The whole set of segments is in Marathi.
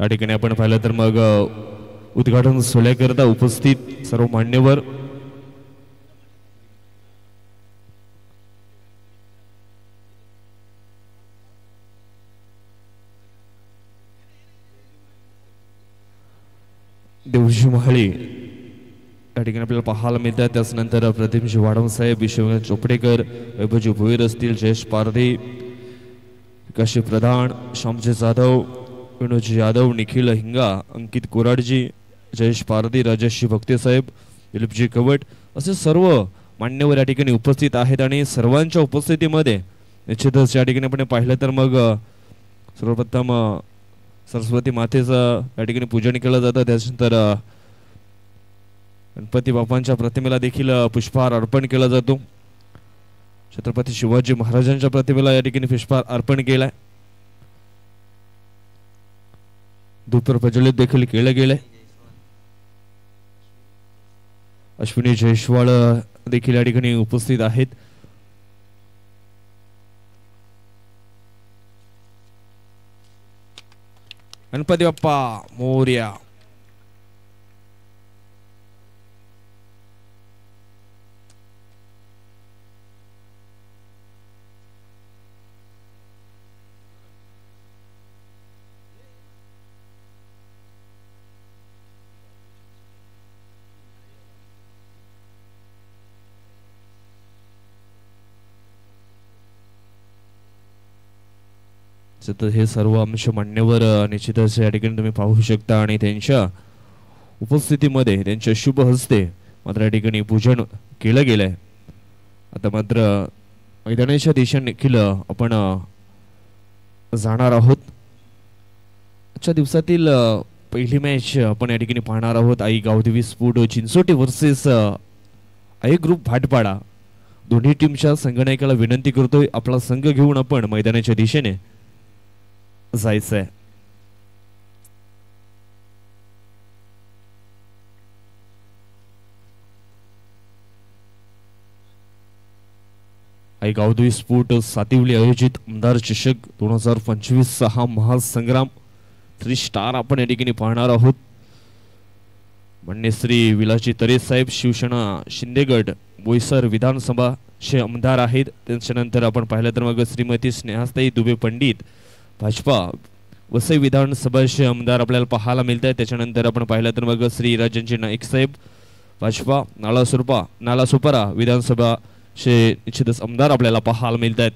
या ठिकाणी आपण पाहिलं तर मग उद्घाटन सोहळ्याकरता उपस्थित सर्व मान्यवर देवजी महाळी या ठिकाणी आपल्याला पाहायला मिळतात। त्यानंतर प्रतिमजी वाढम साहेब, विश्वनाथ चोपडेकर, वैभवजी भोईर असतील, जयेश पारधी, काशी प्रधान, श्यामजी जाधव, विनोदजी यादव, निखिल हिंगा, अंकित कोराडजी, जयेश पारधी, राजेशजी भक्ते साहेब, दिलीपजी कवट असे सर्व मान्यवर या ठिकाणी उपस्थित आहेत। आणि सर्वांच्या उपस्थितीमध्ये निश्चितच या ठिकाणी आपण पाहिलं तर मग सर्वप्रथम सरस्वती मातेचं या ठिकाणी पूजन केलं जातं। त्यानंतर गणपती बाप्पांच्या प्रतिमेला देखील पुष्पहार अर्पण केला जातो। छत्रपती शिवाजी महाराजांच्या प्रतिमेला या ठिकाणी पुष्पहार अर्पण केलाय। धूप प्रज्वलित देखील केलं गेलंय। अश्विनी जयस्वाल देखील या ठिकाणी उपस्थित आहेत। गणपती बाप्पा मोरया। हे सर्व आमचे मान्यवर निश्चितच या ठिकाणी तुम्ही पाहू शकता आणि त्यांच्या उपस्थितीमध्ये त्यांच्या शुभ हस्ते मात्र या ठिकाणी पूजन केलं गेलंय। आता मात्र मैदानाच्या दिशेने देखील आपण जाणार आहोत। आजच्या दिवसातील पहिली मॅच आपण या ठिकाणी पाहणार आहोत। Aai Gavdevi sport Chinchoti versus Aai group Bhatpada. दोन्ही टीमच्या संघनायकाला विनंती करतोय आपला संघ घेऊन आपण मैदानाच्या दिशेने जायचंय। आई गावदेवी स्पोर्ट सातिवली आयोजित आमदार चषक 2025 हा महासंग्राम 3 स्टार आपण या ठिकाणी पाहणार आहोत। मान्य श्री विलासजी तरे साहेब, शिवसेना शिंदेगड बोईसर विधानसभा चे आमदार आहेत। त्यानंतर आपण पाहिलं तर मग श्रीमती स्नेहाताई दुबे पंडित भाजपा वसई विधानसभाचे आमदार आपल्याला पाहायला मिळत आहेत। त्याच्यानंतर आपण पाहिलं तर मग श्री राजनजी नाईक साहेब भाजपा नालासोपारा विधानसभा चे निश्चितच आमदार आपल्याला पाहायला मिळत आहेत।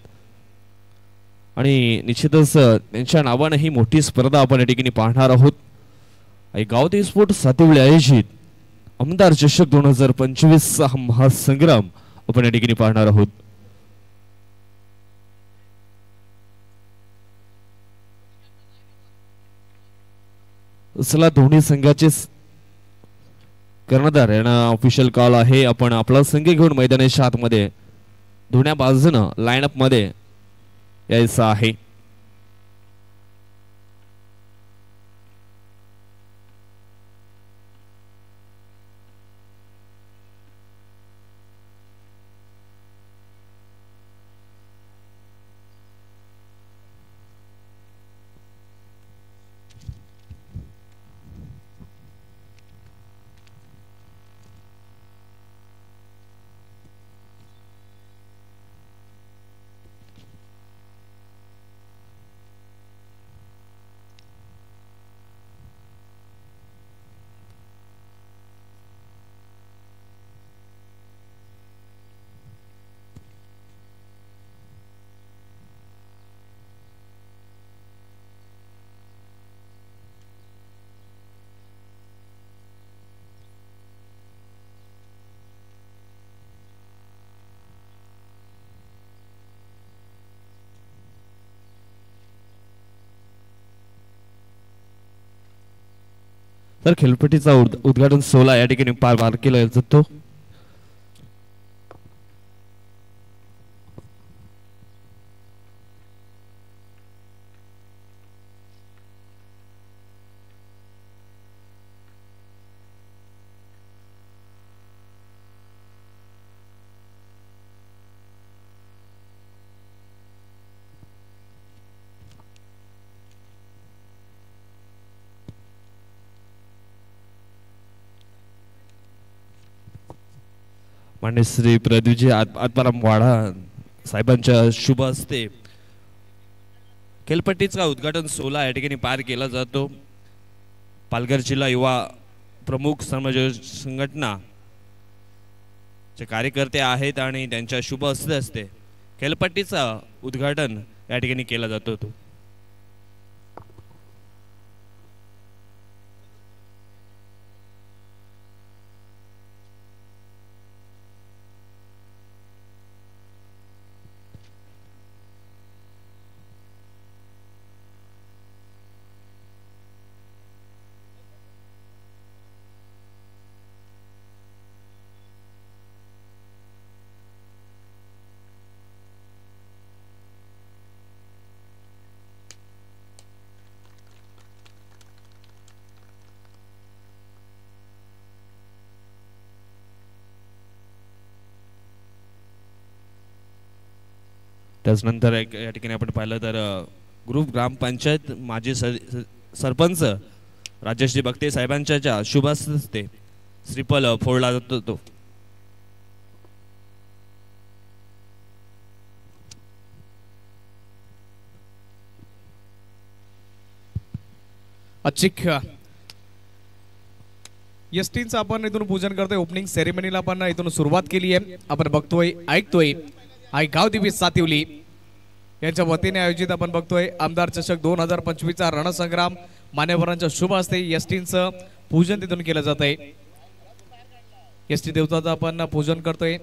आणि निश्चितच त्यांच्या नावाने ही मोठी स्पर्धा आपण या ठिकाणी पाहणार आहोत। आई गावदेवी स्पोर्ट सातिवली आयोजित आमदार चषक 2025 हा महासंग्राम आपण या ठिकाणी पाहणार आहोत। चला दोन्ही संघाचे कर्णधार यांना ऑफिशियल कॉल आहे। आपण आपला संघ घेऊन मैदानाच्या आतमध्ये दोन्ही बाजूने लाईनअप मध्ये यायचं आहे। तर खेळपट्टीचा उद्घाटन सोहळा या ठिकाणी पार केला जातो। मान्य श्री प्रदीपजी आत्माराम वाडा साहेबांच्या शुभ हस्ते खेळपट्टीचा उद्घाटन सोहळा या ठिकाणी पार केला जातो। पालघर जिल्हा युवा प्रमुख समाज संघटना चे कार्यकर्ते आहेत आणि त्यांच्या शुभ हस्ते असते खेळपट्टीचा उद्घाटन या ठिकाणी केला जातो। त्यानंतर या ठिकाणी आपण पाहिलं तर ग्रुप ग्रामपंचायत माजी सरपंच राजेशजी बगते साहेबांच्या शुभ हस्ते श्रीफळ फोडला जातो। अचिक एसटीचं आपण इथून पूजन करतोय। ओपनिंग सेरेमनीला आपण इथून सुरुवात केली आहे। आपण बघतोय ऐकतोय आई गावदेवी सातिवली यांच्या वतीने आयोजित आपण बघतोय आमदार चषक 2025 चा रणसंग्राम मान्यवरांच्या शुभ हस्ते एसटीचं पूजन तिथून केलं जात आहे। एसटी देवताचं आपण पूजन करतोय,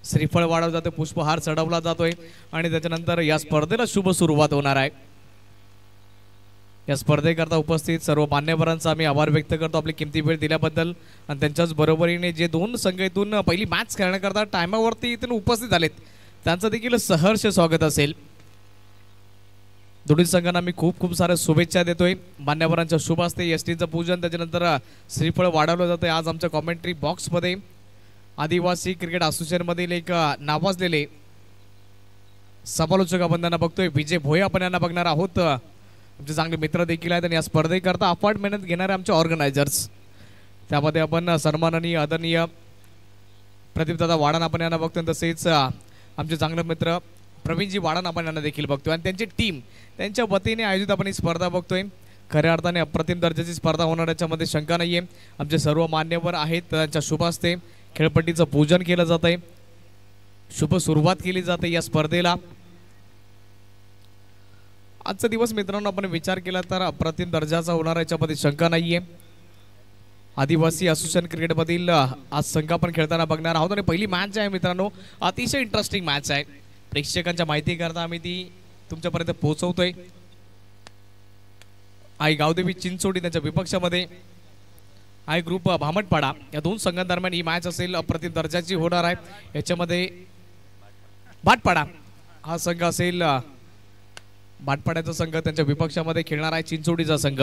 श्रीफळ वाढवलं जाते, पुष्पहार चढवला जातोय आणि त्याच्यानंतर या स्पर्धेला शुभ सुरुवात होणार आहे। या स्पर्धेकरता उपस्थित सर्व मान्यवरांचा आम्ही आभार व्यक्त करतो आपली किमती वेळ दिल्याबद्दल आणि त्यांच्याच बरोबरीने जे दोन संघ इथून पहिली मॅच खेळण्याकरता टायमावरती इथून उपस्थित झालेत त्यांचं देखील सहर्ष स्वागत असेल। दोन्ही संघांना मी खूप खूप साऱ्या शुभेच्छा देतोय। मान्यवरांच्या शुभ हस्ते एसटीचं पूजन त्याच्यानंतर श्रीफळ वाढवलं जातं। आज आमच्या कॉमेंट्री बॉक्समध्ये आदिवासी क्रिकेट असोसिएशन मधील एक नावाजलेले समालोचक आपण त्यांना बघतोय विजय भोये आपण यांना बघणार आहोत। आमचे चांगले मित्र देखील आहेत आणि या स्पर्धेकरता अफाट मेहनत घेणारे आमचे ऑर्गनायझर्स त्यामध्ये आपण सन्माननीय आदरणीय प्रदीपदादा वाडन आपण यांना बघतोय, तसेच आमचे चांगले मित्र प्रवीणजी वाडन आपण यांना देखील बघतोय आणि त्यांची टीम त्यांच्या वतीने आयोजित आपण ही स्पर्धा बघतोय। खऱ्या अर्थाने अप्रतिम दर्जाची स्पर्धा होणार याच्यामध्ये शंका नाहीये। आमचे सर्व मान्यवर आहेत त्यांच्या शुभ हस्ते खेळपट्टीचं पूजन केलं जात आहे, शुभ सुरुवात केली जाते या स्पर्धेला। आजचा दिवस मित्रांनो आपण विचार केला तर अप्रतिम दर्जाचा होणार याच्यामध्ये शंका नाहीये। आदिवासी असोसिएशन क्रिकेट मधील आज संघ आपण खेळताना बघणार आहोत आणि पहिली मॅच आहे मित्रांनो, अतिशय इंटरेस्टिंग मॅच आहे। प्रेक्षकांच्या माहिती करता आम्ही ती तुमच्यापर्यंत पोहोचवतोय। आई गावदेवी चिंचोडी त्यांच्या विपक्षामध्ये आई ग्रुप भामटपाडा या दोन संघांदरम्यान ही मॅच असेल, अप्रतिम दर्जाची होणार आहे। याच्यामध्ये भाटपाडा हा संघ असेल, भाटपाड्याचा संघ त्यांच्या विपक्षामध्ये खेळणार आहे चिंचोडीचा संघ।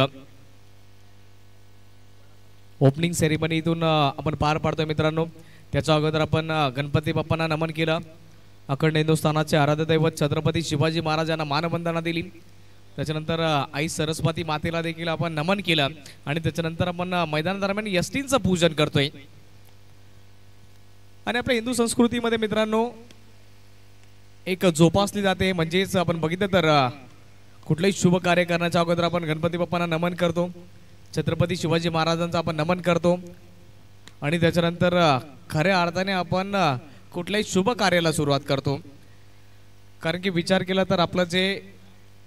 ओपनिंग सेरेमनीतून आपण पार पाडतोय मित्रांनो। त्याच्या अगोदर आपण गणपती बाप्पांना नमन केलं, अखंड हिंदुस्थानाचे आराध्य दैवत छत्रपती शिवाजी महाराजांना मानवंदना दिली, त्याच्यानंतर आई सरस्वती मातेला देखील आपण नमन केलं आणि त्याच्यानंतर आपण मैदानादरम्यान एसटीचं पूजन करतोय। आणि आपल्या हिंदू संस्कृतीमध्ये मित्रांनो एक जोपासली जाते, म्हणजेच आपण बघितलं तर कुठलेही शुभ कार्य करण्याच्या अगोदर आपण गणपती बाप्पांना नमन करतो, छत्रपती शिवाजी महाराजांचा आपण नमन करतो आणि त्याच्यानंतर खऱ्या अर्थाने आपण कुठल्याही शुभ कार्याला सुरुवात करतो। कारण की विचार केला तर आपलं जे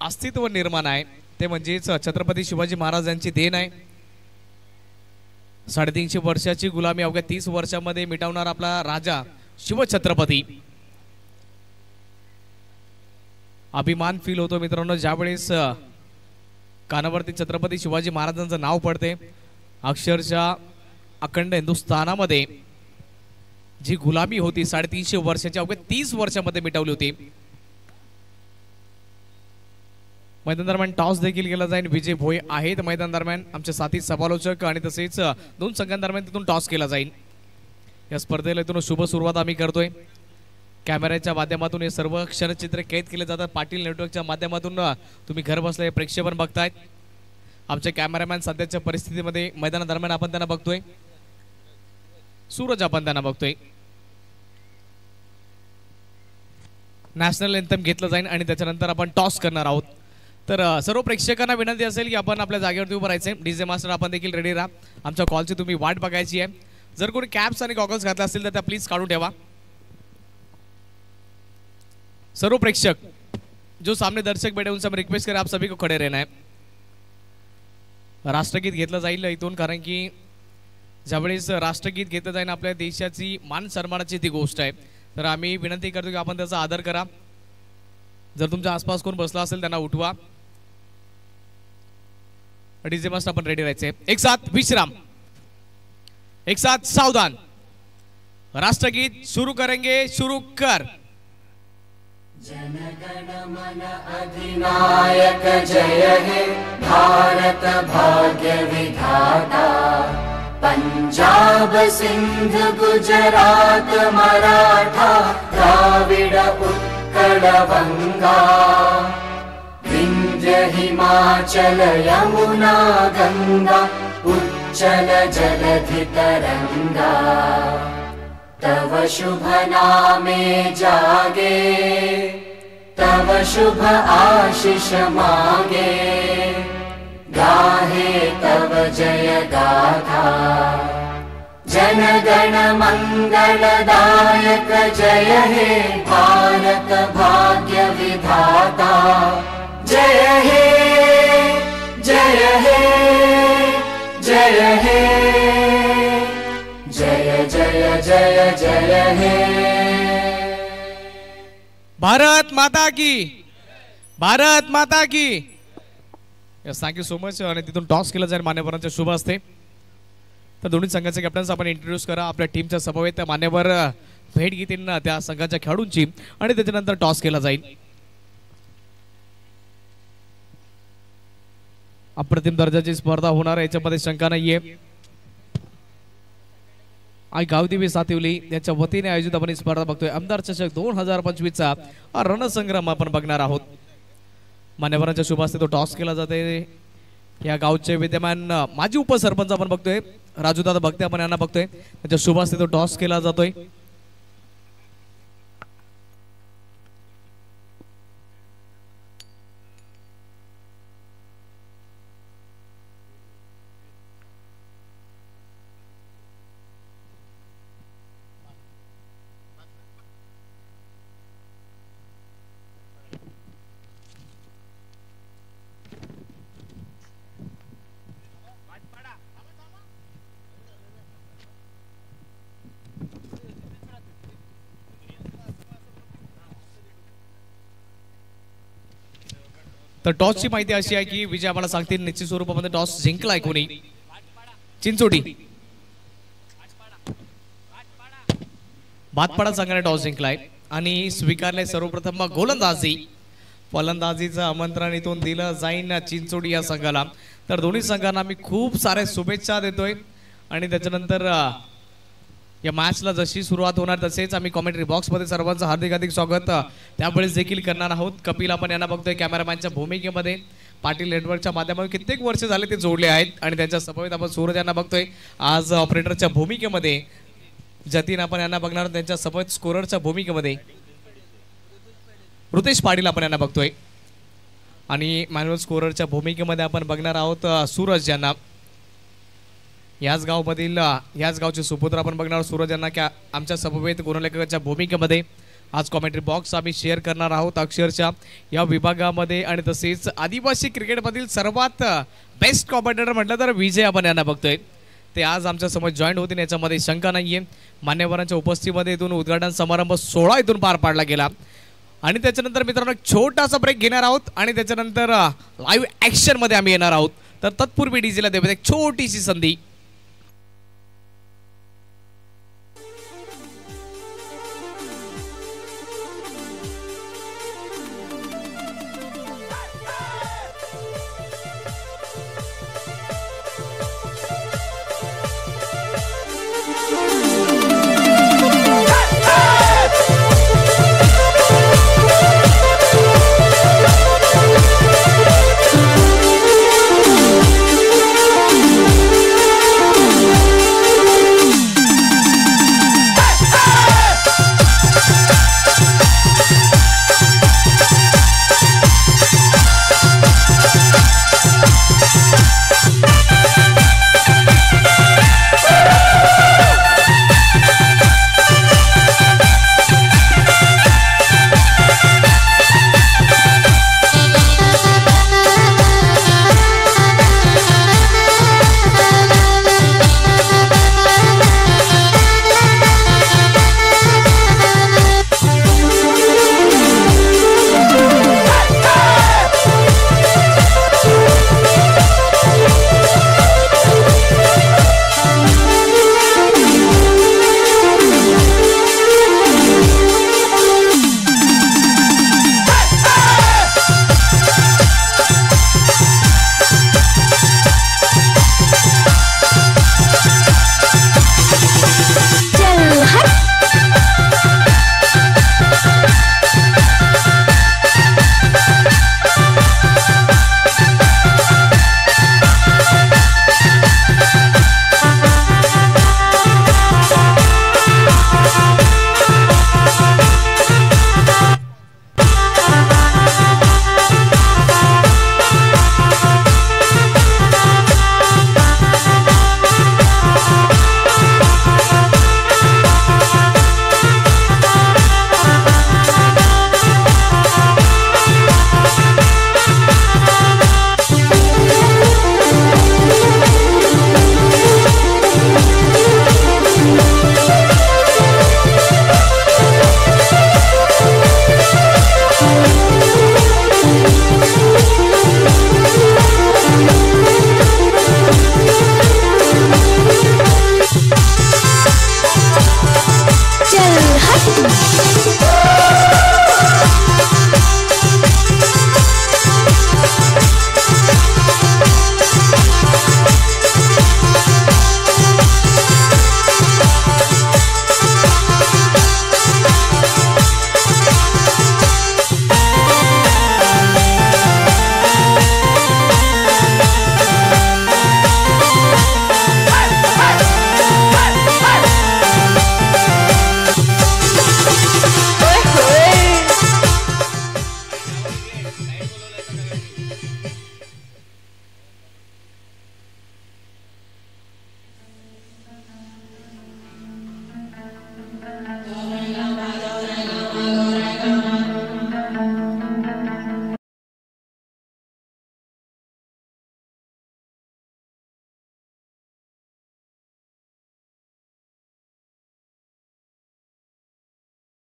अस्तित्व निर्माण आहे ते म्हणजेच छत्रपती शिवाजी महाराजांची देण आहे। 350 वर्षाची गुलामी अवघ्या 30 वर्षामध्ये मिटवणार आपला राजा शिवछत्रपती। अभिमान फील होतो मित्रांनो ज्यावेळेस कानावरती छत्रपती शिवाजी महाराजांचं नाव पडते। अक्षरशः अखंड हिंदुस्थानामध्ये जी गुलामी होती 350 वर्षाची अवघ्या 30 वर्षामध्ये मिटवली होती। मैदान दरम्यान टॉस देखील केला जाईल, विजय भोये आहेत मैदान दरम्यान आमचे साथी समालोचक आणि तसेच दोन संघांदरम्यान तिथून टॉस केला जाईल। या स्पर्धेला इथून शुभ सुरुवात आम्ही करतोय। कॅमेऱ्याच्या माध्यमातून हे सर्व क्षणचित्र कैद केले जातात। पाटील नेटवर्कच्या माध्यमातून तुम्ही घर बसले प्रेक्षेपण बघतायत। आमचे कॅमेरामॅन सध्याच्या परिस्थितीमध्ये मैदानादरम्यान आपण त्यांना बघतोय, सूरज आपण त्यांना बघतोय। नॅशनल एंथम घेतलं जाईल आणि त्याच्यानंतर आपण टॉस करणार आहोत. तर सर्व प्रेक्षकांना विनंती असेल की आपण आपल्या जागेवरती उभं राहायचं आहे. डीजे मास्टर आपण देखील रेडी राहा. आमच्या कॉलची तुम्ही वाट बघायची आहे. जर कोणी कॅप्स आणि गॉगल्स घातले असतील तर त्या प्लीज काढून ठेवा. सर्व प्रेक्षक जो सामने दर्शक बैठे उनसे मैं रिक्वेस्ट करें आप सभी को खड़े रहना है. राष्ट्रगीत घेतलं जाईल इथून, कारण की ज्यावेळेस राष्ट्रगीत घेतलं जाईल आपल्या देशाची मान सन्मानाची ती गोष्ट आहे. तर आम्ही विनंती करतो की आपण त्याचा आदर करा. जर तुमच्या आसपास कोण बसला असेल त्यांना उठवा. डीजे मास्टर आपण रेडी राहायचे. एक साथ विश्राम, एक साथ सावधान. राष्ट्रगीत शुरू करेंगे. शुरू कर. जनगण मन अधिनायक जय हे भारत भाग्य विधाता. पंजाब सिंध गुजरात मराठा द्राविड उत्कल बंगा. विंध्य हिमाचल यमुना गंगा उच्चल जलधि तरंगा. तव शुभ नामे जागे तव शुभ आशीष मागे. गाहे तव जय गाथा. जनगण मंगलदायक जय हे भारत भाग्य विधाता. जय हे जय हे जय हे जय जय जय जय हे. भारत माता की, भारत माता की. Yes, thank you so much. आणि तिथून टॉस केला जाईल मान्यवरांच्या शुभ असते. तर दोन्ही संघाचे कॅप्टन्स आपण इंट्रोड्यूस करा. आपल्या टीमच्या समवेत मान्यवर भेट घेतील त्या संघाच्या खेळाडूंची आणि त्याच्यानंतर टॉस केला जाईल. अप्रतिम दर्जाची स्पर्धा होणार आहे, याच्यामध्ये शंका नाहीये. आई गावदेवी सातिवली यांच्या वतीने आयोजित आपण ही स्पर्धा बघतोय. आमदार चषक 2025 चा रणसंग्राम आपण बघणार आहोत. मान्यवरांच्या शुभ हस्ते तो टॉस केला जाते. या गावचे विद्यमान माजी उपसरपंच आपण बघतोय राजूदादा भक्ते, आपण यांना बघतोय. त्यांच्या शुभ हस्ते तो टॉस केला जातोय. तर टॉसची माहिती अशी आहे की विजय आम्हाला सांगतील निश्चित स्वरूपामध्ये टॉस जिंकलाय कोणी. चिंचोडी भातपाडा संघाने टॉस जिंकलाय आणि स्वीकारले सर्वप्रथम गोलंदाजी. फलंदाजीचं आमंत्रण इथून दिलं जाईन चिंचोडी या संघाला. तर दोन्ही संघांना आम्ही खूप साऱ्या शुभेच्छा देतोय आणि त्याच्यानंतर या मॅचला जशी सुरुवात होणार तसेच आम्ही कॉमेंट्री बॉक्समध्ये सर्वांचं हार्दिक स्वागत त्यावेळेस देखील करणार आहोत. कपिल आपण यांना बघतोय कॅमेरामॅनच्या भूमिकेमध्ये. पाटील नेटवर्कच्या माध्यमातून कित्येक वर्ष झाले ते जोडले आहेत आणि त्यांच्या समवेत आपण सूरज यांना बघतोय आज ऑपरेटरच्या भूमिकेमध्ये. जतीन आपण यांना बघणार आहोत त्यांच्या समवेत स्कोररच्या भूमिकेमध्ये. ऋतेश पाटील आपण यांना बघतोय आणि मॅन्युअल स्कोररच्या भूमिकेमध्ये आपण बघणार आहोत सूरज यांना. याच गावचे सुपुत्र आपण बघणार सूरज यांना आमच्या समवेत गुणलेखकाच्या भूमिकेमध्ये. आज कॉमेंट्री बॉक्स आम्ही शेअर करणार आहोत अक्षरशः या विभागामध्ये. आणि तसेच आदिवासी क्रिकेटमधील सर्वात बेस्ट कॉमेंटेटर म्हटलं तर विजय आपण यांना बघतोय. ते आज आमच्या समोर जॉईन होतील याच्यामध्ये शंका नाहीये. मान्यवरांच्या उपस्थितीमध्ये इथून उद्घाटन समारंभ 16 इथून पार पाडला गेला आणि त्याच्यानंतर मित्रांनो छोटासा ब्रेक घेणार आहोत आणि त्याच्यानंतर लाईव्ह ॲक्शनमध्ये आम्ही येणार आहोत. तर तत्पूर्वी डीजेला देऊयात एक छोटीशी संधी.